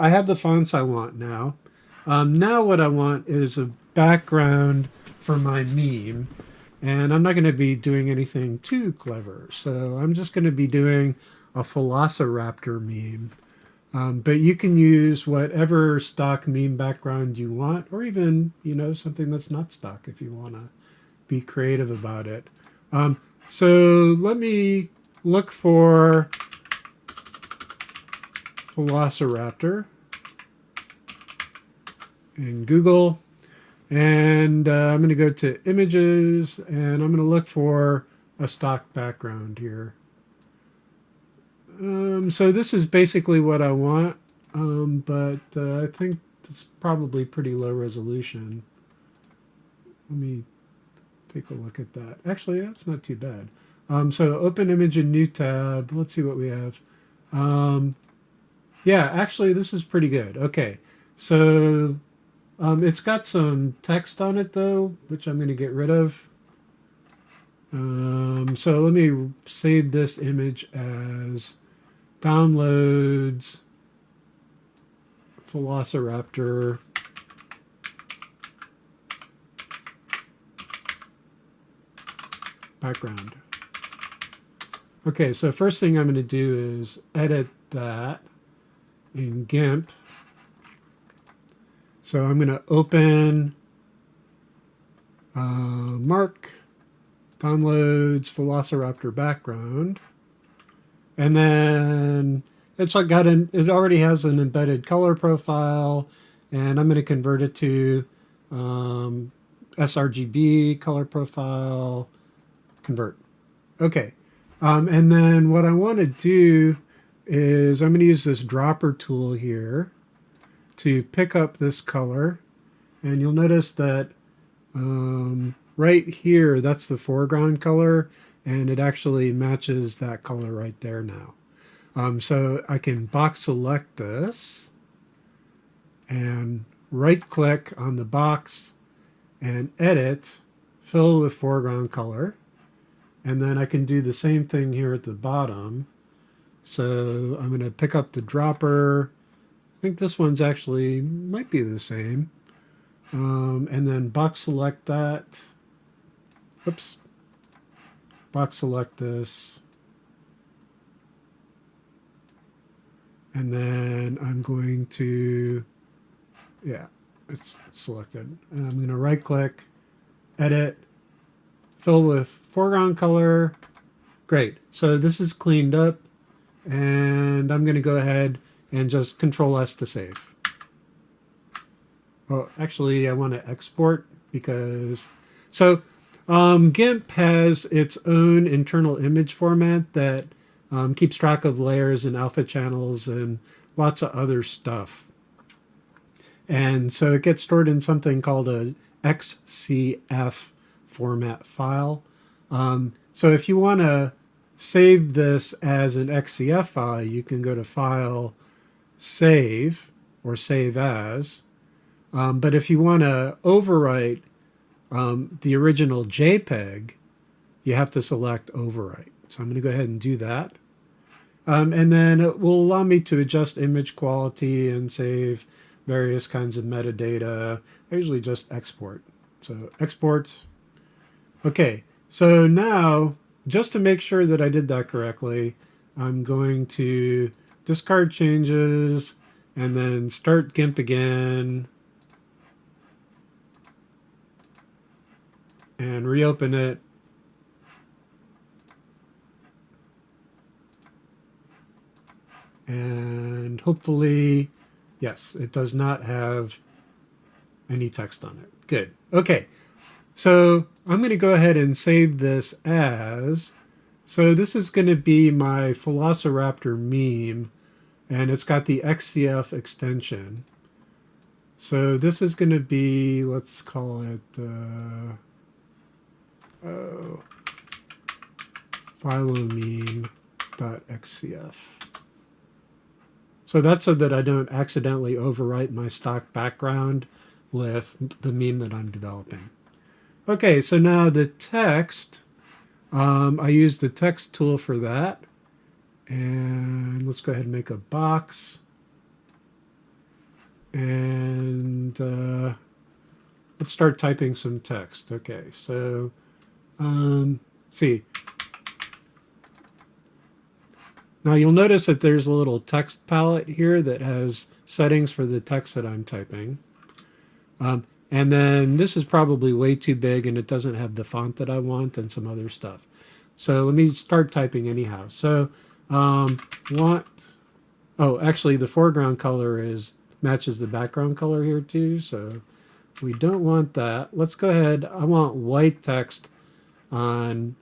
I have the fonts I want now. Now what I want is a background for my meme. And I'm not going to be doing anything too clever. So I'm just going to be doing a Velociraptor meme. But you can use whatever stock meme background you want, or even, something that's not stock if you want to be creative about it. So let me look for Velociraptor in Google. And I'm going to go to images and I'm going to look for a stock background here. So this is basically what I want, but I think it's probably pretty low resolution. Let me take a look at that. Actually, that's not too bad. So open image in new tab. Let's see what we have. Yeah, actually, this is pretty good. Okay, so it's got some text on it though, which I'm going to get rid of. So let me save this image as downloads Velociraptor background. Okay, so first thing I'm going to do is edit that in GIMP. So I'm going to open Mark downloads Velociraptor background, and then it already has an embedded color profile, and I'm going to convert it to sRGB color profile, convert. Okay, and then what I want to do is I'm going to use this dropper tool here to pick up this color, and you'll notice that right here, that's the foreground color, and it actually matches that color right there now. So I can box select this and right click on the box and edit, fill with foreground color. And then I can do the same thing here at the bottom. So I'm going to pick up the dropper. I think this one's actually might be the same. And then box select that. Oops. Box select this. And then I'm going to, yeah, it's selected. And I'm going to right click, edit, fill with foreground color. Great. So this is cleaned up. And I'm going to go ahead and just Control S to save. Well, actually, I want to export because, so GIMP has its own internal image format that keeps track of layers and alpha channels and lots of other stuff. And so it gets stored in something called a XCF format file. So if you want to save this as an XCF file, you can go to File, Save, or Save As. But if you want to overwrite the original JPEG, you have to select Overwrite. So I'm going to go ahead and do that. And then it will allow me to adjust image quality and save various kinds of metadata. I usually just export. So export. Okay, so now, just to make sure that I did that correctly, I'm going to discard changes and then start GIMP again and reopen it. And hopefully, yes, it does not have any text on it. Good. Okay. So I'm going to go ahead and save this as, so this is going to be my Velociraptor meme, and it's got the XCF extension. So this is going to be, let's call it, phylomeme.xcf. So that's so that I don't accidentally overwrite my stock background with the meme that I'm developing. Okay, so now the text, I use the text tool for that. And let's go ahead and make a box. And let's start typing some text. Okay, so see. Now you'll notice that there's a little text palette here that has settings for the text that I'm typing. And then this is probably way too big and it doesn't have the font that I want and some other stuff. So let me start typing anyhow. So want, oh, actually the foreground color is matches the background color here too. So we don't want that. Let's go ahead. I want white text on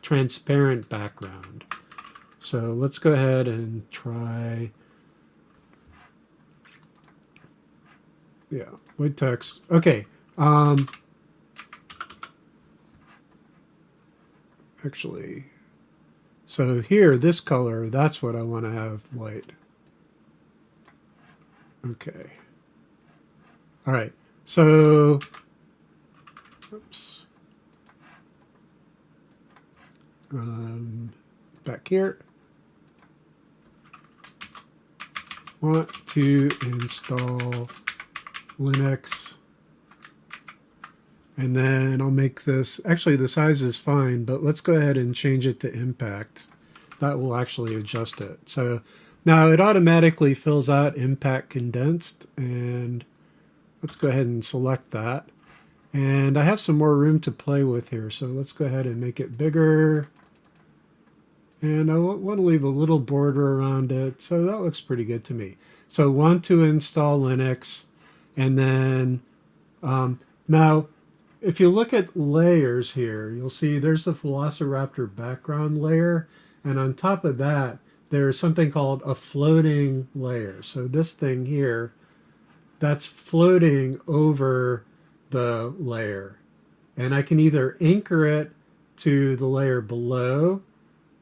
transparent background. So let's go ahead and try, yeah, white text. Okay. Actually, so here, this color, that's what I want to have white. Okay. All right. So, oops. Back here. Want to install Linux. And then I'll make this, actually the size is fine, but let's go ahead and change it to impact. That will actually adjust it. So now it automatically fills out impact condensed, and let's go ahead and select that. And I have some more room to play with here, so let's go ahead and make it bigger. And I want to leave a little border around it, so that looks pretty good to me. So want to install Linux, and then now if you look at layers here, you'll see there's the Velociraptor background layer, and on top of that, there's something called a floating layer. So this thing here, that's floating over the layer. And I can either anchor it to the layer below,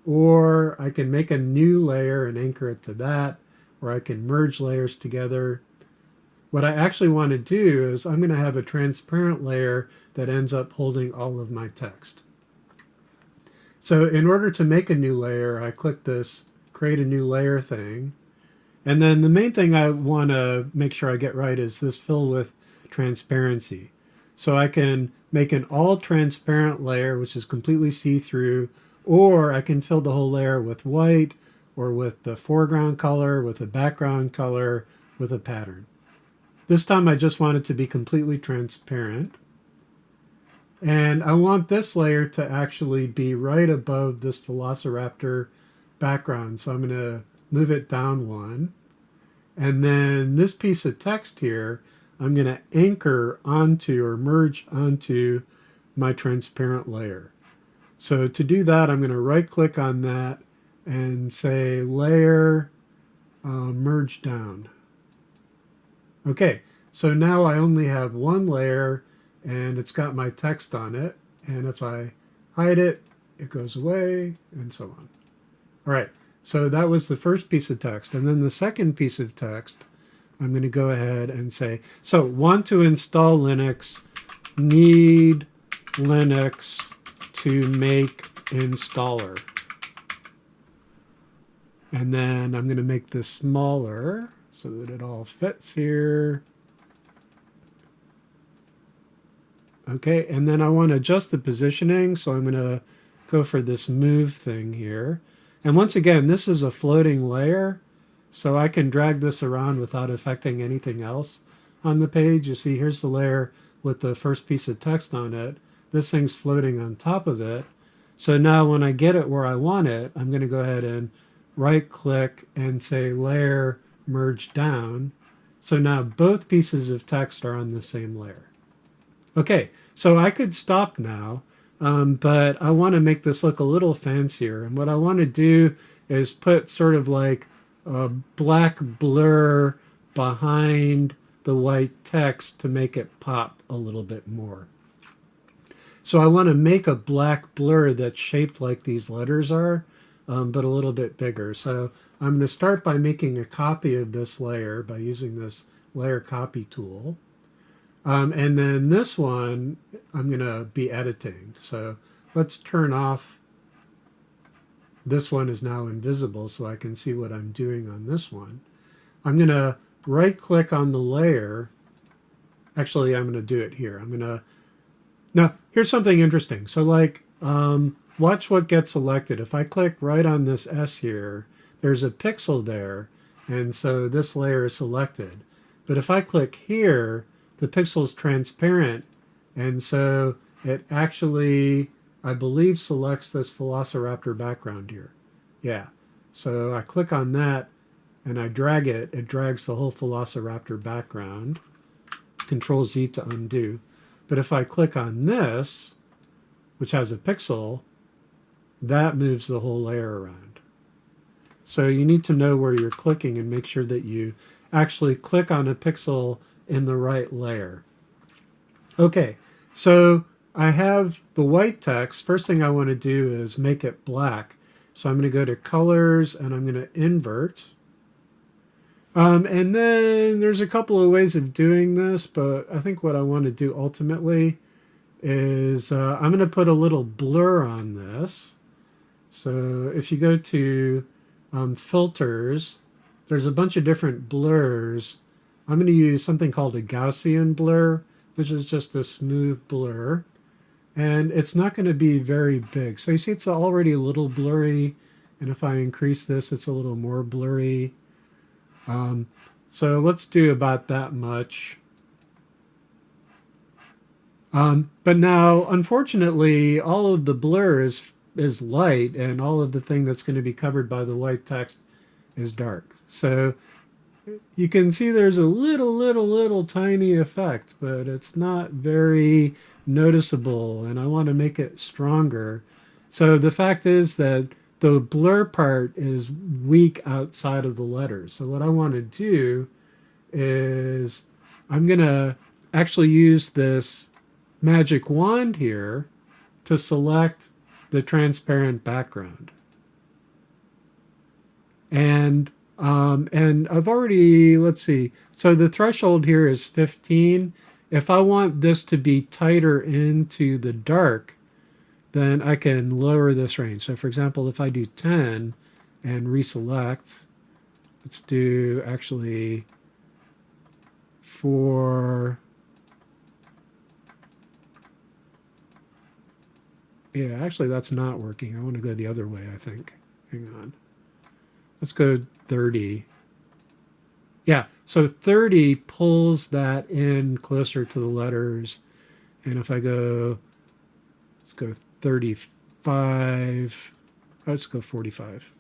or I can make a new layer and anchor it to that, or I can merge layers together. What I actually want to do is I'm going to have a transparent layer that ends up holding all of my text. So in order to make a new layer, I click this create a new layer thing. And then the main thing I want to make sure I get right is this fill with transparency. So I can make an all transparent layer, which is completely see-through, or I can fill the whole layer with white, or with the foreground color, with a background color, with a pattern. This time I just want it to be completely transparent. And I want this layer to actually be right above this Velociraptor background. So I'm going to move it down one. And then this piece of text here, I'm going to anchor onto or merge onto my transparent layer. So to do that, I'm going to right click on that and say layer merge down. Okay, so now I only have one layer and it's got my text on it. And if I hide it, it goes away and so on. All right, so that was the first piece of text. And then the second piece of text, I'm going to go ahead and say, so want to install Linux, need Linux to make installer. And then I'm going to make this smaller so that it all fits here. Okay, and then I want to adjust the positioning, so I'm going to go for this move thing here. And once again, this is a floating layer, so I can drag this around without affecting anything else on the page. You see, here's the layer with the first piece of text on it. This thing's floating on top of it. So now when I get it where I want it, I'm going to go ahead and right-click and say Layer Merge Down. So now both pieces of text are on the same layer. Okay, so I could stop now, but I want to make this look a little fancier. And what I want to do is put sort of like a black blur behind the white text to make it pop a little bit more. So I want to make a black blur that's shaped like these letters are, but a little bit bigger. So I'm going to start by making a copy of this layer by using this layer copy tool. And then this one, I'm going to be editing. So let's turn off. This one is now invisible, so I can see what I'm doing on this one. I'm going to right click on the layer. Actually, I'm going to do it here. Now, here's something interesting. So like, watch what gets selected. If I click right on this S here, there's a pixel there. And so this layer is selected. But if I click here, the pixel is transparent. And so it actually, I believe, selects this Velociraptor background here. Yeah. So I click on that and I drag it. It drags the whole Velociraptor background. Control Z to undo. But if I click on this, which has a pixel, that moves the whole layer around. So you need to know where you're clicking and make sure that you actually click on a pixel in the right layer. Okay, so I have the white text. First thing I want to do is make it black. So I'm going to go to colors and I'm going to invert. And then there's a couple of ways of doing this, but I think what I want to do ultimately is I'm going to put a little blur on this. So if you go to filters, there's a bunch of different blurs. I'm going to use something called a Gaussian blur, which is just a smooth blur. And it's not going to be very big. So you see it's already a little blurry. And if I increase this, it's a little more blurry. So let's do about that much. But now, unfortunately, all of the blur is light, and all of the thing that's going to be covered by the white text is dark. So you can see there's a little tiny effect, but it's not very noticeable, and I want to make it stronger. So the fact is that the blur part is weak outside of the letters. So what I want to do is I'm going to actually use this magic wand here to select the transparent background. And I've already, let's see, so the threshold here is 15. If I want this to be tighter into the dark, then I can lower this range. So for example, if I do 10 and reselect, let's do actually for, yeah, actually that's not working. I want to go the other way, I think. Hang on. Let's go 30. Yeah, so 30 pulls that in closer to the letters. And if I go, let's go 35. Let's go 45.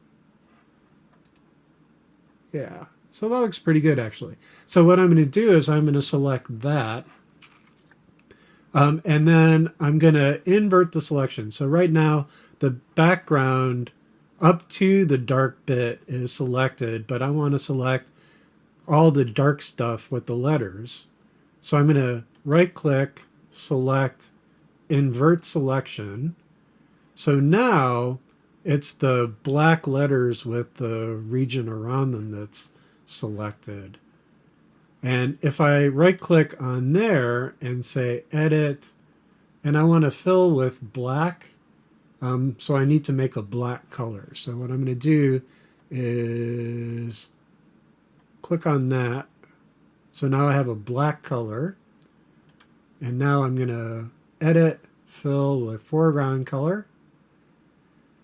Yeah, so that looks pretty good actually. So what I'm going to do is I'm going to select that. And then I'm going to invert the selection. So right now, the background up to the dark bit is selected, but I want to select all the dark stuff with the letters. So I'm going to right click, select, invert selection. So now it's the black letters with the region around them that's selected. And if I right click on there and say edit, and I want to fill with black, so I need to make a black color. So what I'm going to do is click on that. So now I have a black color. And now I'm going to edit, fill with foreground color.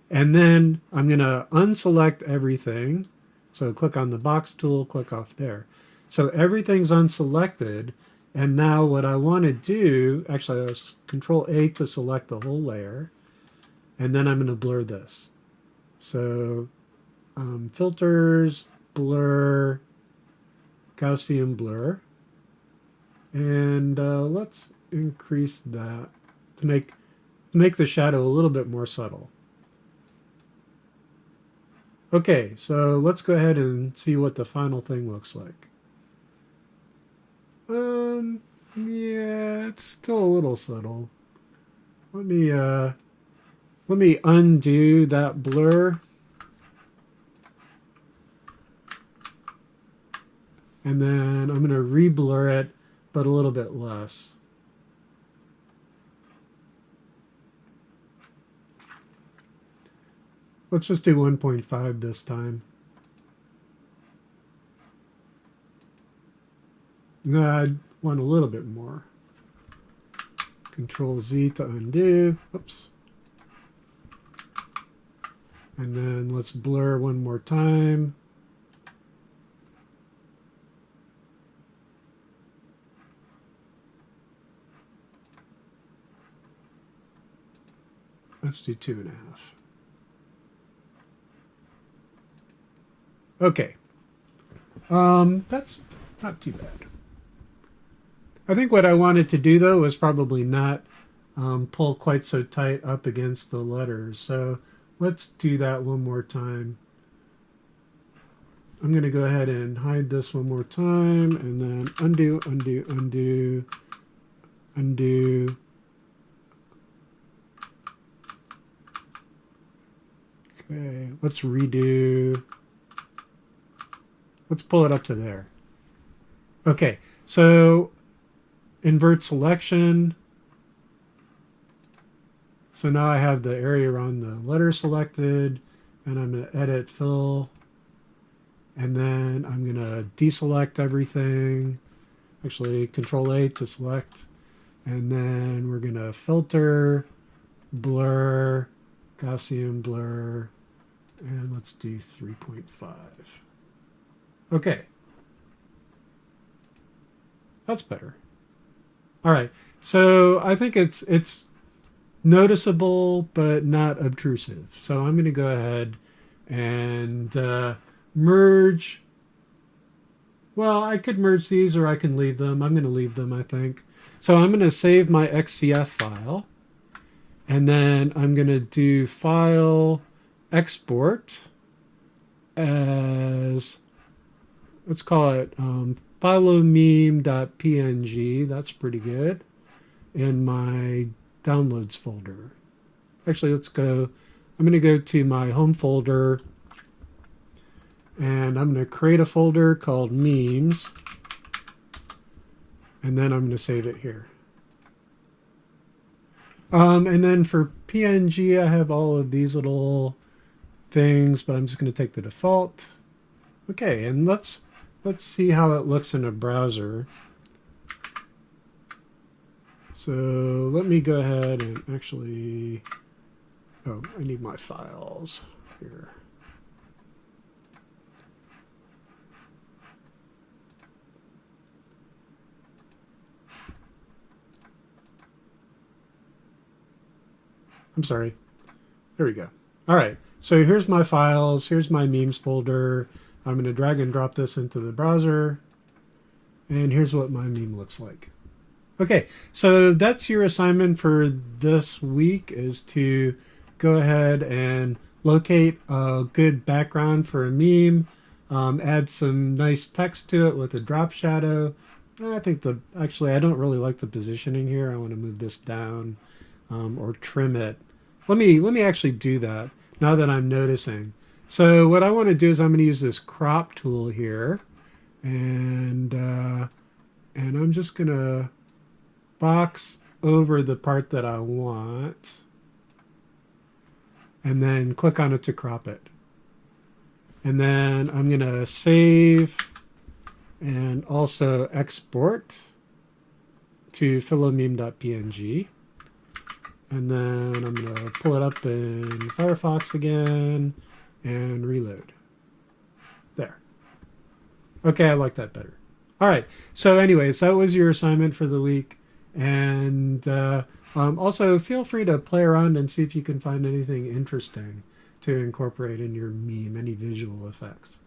And then I'm going to unselect everything. So click on the box tool, click off there. So everything's unselected. And now what I want to do, actually I'll Control A to select the whole layer. And then I'm going to blur this. So filters, blur, Gaussian blur. And let's increase that to make the shadow a little bit more subtle. Okay, so let's go ahead and see what the final thing looks like. Yeah, it's still a little subtle. Let me undo that blur. And then I'm going to re-blur it, but a little bit less. Let's just do 1.5 this time. No, I want a little bit more. Control Z to undo. Oops. And then let's blur one more time. Let's do 2.5. Okay. That's not too bad. I think what I wanted to do, though, was probably not pull quite so tight up against the letters. So let's do that one more time. I'm going to go ahead and hide this one more time, and then undo, undo, undo, undo. Okay, let's redo. Let's pull it up to there. Okay, so invert selection. So now I have the area around the letter selected, and I'm going to edit fill, and then I'm going to deselect everything. Actually, Control A to select, and then we're going to filter, blur, Gaussian blur, and let's do 3.5. Okay. That's better. All right. So I think it's noticeable but not obtrusive. So I'm going to go ahead and merge. Well, I could merge these or I can leave them. I'm going to leave them, I think. So I'm going to save my XCF file. And then I'm going to do file export as, let's call it phylomeme.png. That's pretty good. In my downloads folder. Actually, let's go. I'm going to go to my home folder and I'm going to create a folder called memes. And then I'm going to save it here. And then for PNG, I have all of these little things, but I'm just going to take the default. Okay, and let's see how it looks in a browser. So let me go ahead and actually, oh, I need my files here. I'm sorry. There we go. All right. So here's my files. Here's my memes folder. I'm going to drag and drop this into the browser. And here's what my meme looks like. Okay, so that's your assignment for this week, is to go ahead and locate a good background for a meme, add some nice text to it with a drop shadow. I think actually I don't really like the positioning here. I want to move this down or trim it. Let me actually do that now that I'm noticing. So what I want to do is I'm going to use this crop tool here, and I'm just going to box over the part that I want, and then click on it to crop it. And then I'm going to save and also export to phylomeme.png. And then I'm going to pull it up in Firefox again and reload. There. Okay, I like that better. All right. So anyways, that was your assignment for the week. And also feel free to play around and see if you can find anything interesting to incorporate in your meme, any visual effects.